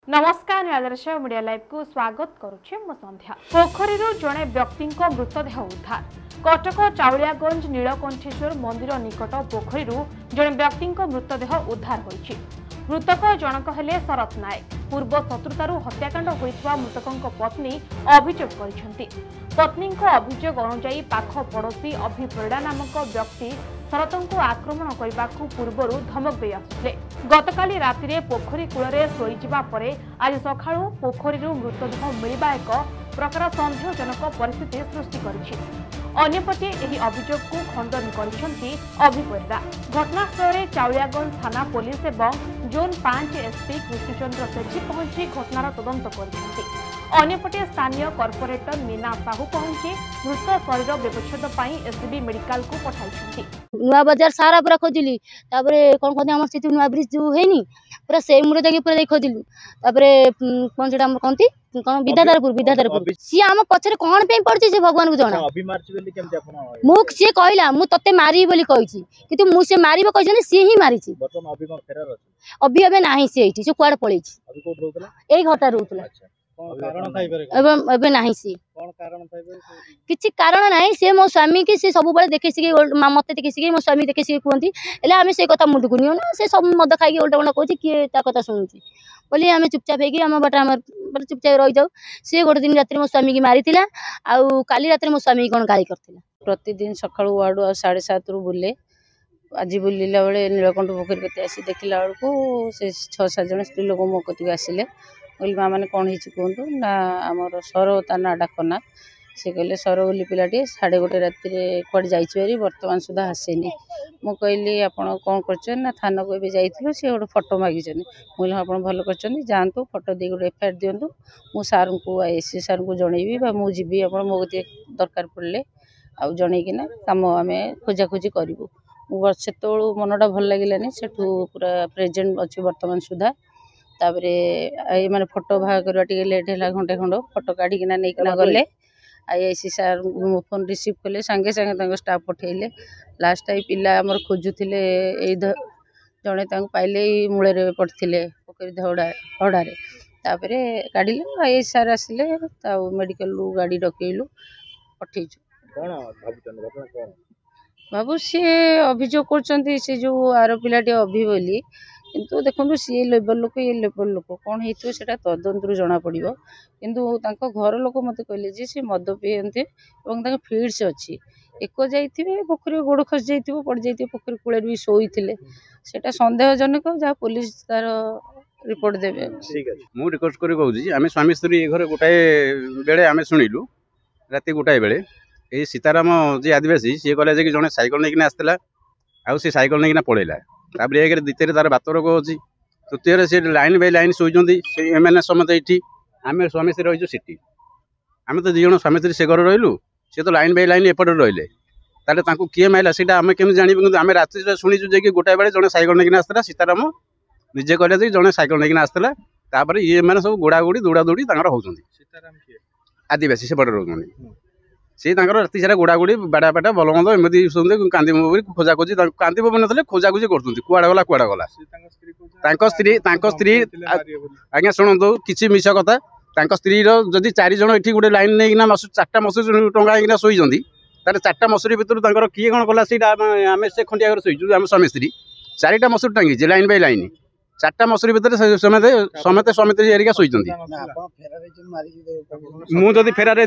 नमस्कार आदर्श media live को स्वागत करुछे मो संध्या। पोखरी जड़े व्यक्ति मृतदेह उद्धार। कटक चाउलियागंज नीलकंठेश्वर मंदिर निकट पोखरी जड़े व्यक्ति मृतदेह उद्धार होइछि। मृतक जनक हेले शरत नायक। पूर्व शत्रुतारू हत्याकांड होइथिबा मृतकଙ୍କ पत्नी अभियोग करिसेंती। पत्नी अभियोग अनुसार पाख पड़ोशी अभिप्रेड़ा नामक व्यक्ति शरतଙ୍କୁ आक्रमण करने पूर्व धमक दे आसुଥିଲେ। गतकाली राति पोखरी कूल शोईजा पर आज सकाळू पोखरी मृतदेह मिलवा एक प्रकार सन्देहजनक परिस्थिति सृष्टि करिछि। अन्यपटे एही अभियोग को खंडन करिसेंती अभिप्रेड़ा। घटनास्थल चाउलियागंज थाना पुलिस एवं जोन 5 एसपी कृष्णचंद्र सेठी पहुंची घटनार तदंत करिसेंती। अन्यपटे स्थानीय कॉर्पोरेटर मीना साहू पहुंची मृत शरीर व्यवच्छेद एससीबी मेडिकल को पठाई। नुआ बाजार सारा पूरा खोजिली कौन कहते आम से नुआ ब्रिज जो है पूरा से मुड़े जाके पूरा खोजिलु कौन से कहती कौन विद्याधरपुर सी आम पछरे कौन पे पड़ची से भगवान को जना मु सी कहला मु तते मारी बोली कहिछि किंतु मु से मारिबो कहिछन सी ही मारिछि अभी अबे नाही से एठी से कुआड पळेछि एई घटा रहउतला किसी कारण ना सी मो स्वामी की सी सब देखे मत देखे मो स्वामी देखे कहती आम से कथा मुंड को नियो ना से सब मद खाई उल्टा उल्टा कहती किए कथा शुणुची बोली आम चुपचाप हो बाट आम चुपचाप रही जाऊ। सी गोटे दिन रात मो स्वामी की मारी आउ काली रात मो स्वामी कौन गाली करथिला। प्रतिदिन सकाळू वार्ड 7:30 रु बुले आज बुलिला बेले नीलकंठ पोखरी कते आसी देखिला बेलू से 6-7 जन स्त्री लोक मो कती आसिले बोली माँ मैंने कौन कहतु ना आमर सर ता ना डाकना से कहले सर बोली पिलाटी 1:30 राति कड़े जारी बर्तमान सुधा आसेनी मु कहली आप कौन कर थाना को ए जाइए सी गोटे फटो मागिछन मुझे आप भल कर जातु फटो दे गोटे एफआईआर दिंतु मु सार को एससी सार को जनइबी मुझे आप मो गति दरकार पड़े आउ जनईकिना कम आम खोजाखोजी करूँ से मनटा भल लगे से पूरा प्रेजेंट अच्छी बर्तमान सुधा तापरे माने फोटो बाहा करवा टिके लेट है घंटे खंड फोटो काढ़िकिना नहीं गले आईआईसी सार मो फोन रिसीव कले सांगे सांगे स्टाफ पठेले लास्ट टाइम पिला आमर खोजुले जड़े पाइले मूल पड़ते पोखरी हड़ारे तापरे काढ़िले आईआईसी सार आसिले मेडिकल गाड़ी डकैलु पठेचु बाबू सी अभियोग कर जो आर पिलाटी अभि बोली किंतु देखो सी लेवल लोक ये लेवल लोक कौन होता तदंतर जना पड़ो किंतु घर लोक मत कहले जे सी मद पीते फिड्स अच्छी एक जाइए पोखरी गोड़ खसी जाइए पड़ जाइए पोखरी कूल भी शोई से सन्देहजनक जहाँ पुलिस तार रिपोर्ट देवे। मु रिक्वेस्ट कर कहूँ आम स्वामी स्त्री घर गोटाए बेले आम शुणिलु राति गोटाए बेले ये सीताराम जी आदिवासी सी कहला कि जड़े सैकल नहीं आसला आउ सी सैकल नहीं पड़ेगा तापर एक द्वितीय तार बात रोग अच्छी तृतीय सी लाइन बाय लाइन शोचती एमएनए समत ये आम स्वामी स्त्री रही सीटी आम तो दिज स्वामी स्त्री से घर रही सी तो लाइन बाय लाइन एपटे रही ताले किए माइला से आम केमी जानव कि आम राति शुणीचु जे कि गोटाए बेले जड़े सैकल नहीं आसला सीताराम निजे कहले जड़े सैकल नहीं आसला तापर ये मैंने सब गोड़ा गोड़ी दौड़ा दौड़ी होती आदिवासी से बड़े रोक सी राति सारा गोड़ा गोड़ी बाड़ा बाटा भल मंद एमती शुणते कांदी खोजाखोजी कांदी ना खोजाखोजी कर कुआड़े गला स्त्री आज्ञा शुणु किसी मिछ कथा स्त्री जदि 4 जन ये गोटे लाइन नहीं 4टा मसूरी टंगा शोचती 4टा मसूरी भितर किए कौन कला आम से खंडिया घर शोचु आम स्वामी स्त्री 4टा मसूरी टांगी लाइन बाय लाइन 4टा मसूरी भितर समते समते स्वामी एरिका शोचती मुझे फेरार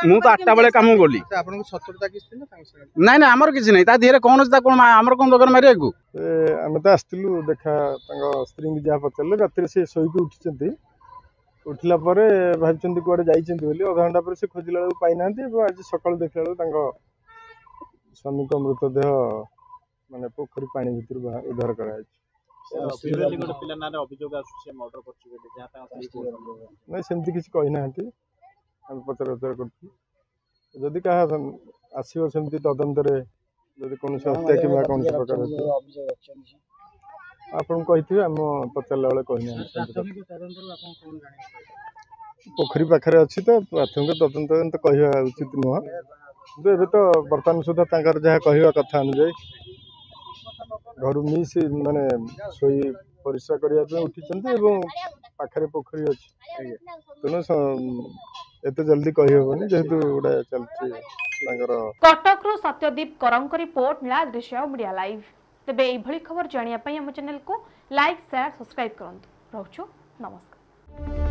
मु तो 8टा बेले कम गली ना ना आमर किसी नहीं धीरे कौन अच्छी कौन आमर कौन दरकार मारे को आम तो आसलु देखा स्त्री जहाँ पचारे राति से शोक उठी उठला भाई कौड़े जाइए अध घंटा पर से खोजला बेलू पाई आज सकाल देखला स्वामी मृतदेह माने पोखरी पानी भर उद्धार कर ना सेमती किसी कही ना पचर उचर करी क्या आसो सेमती तदंतर जदि कौन हत्या कि कौन प्रकार आपन कही आम पचारा बेले कही पोखरी पाखे अच्छी तो प्राथमिक तदंत कहवा उचित नुह कि तो बर्तमान सुधा जहाँ कहवा कथा अनुजाई घर मिस माने सोई परिश्रा करने उठी पाखरे पोखरी अच्छी तेणु एते जल्दी कही हेबनी जेहेतु गोटे चलती कटक सत्यदीप करंक रिपोर्ट नीला दृश्य मीडिया लाइव। तेबे एभली खबर जानिया पई हम चैनल को लाइक शेयर सब्सक्राइब करंतु। रहूछु नमस्कार।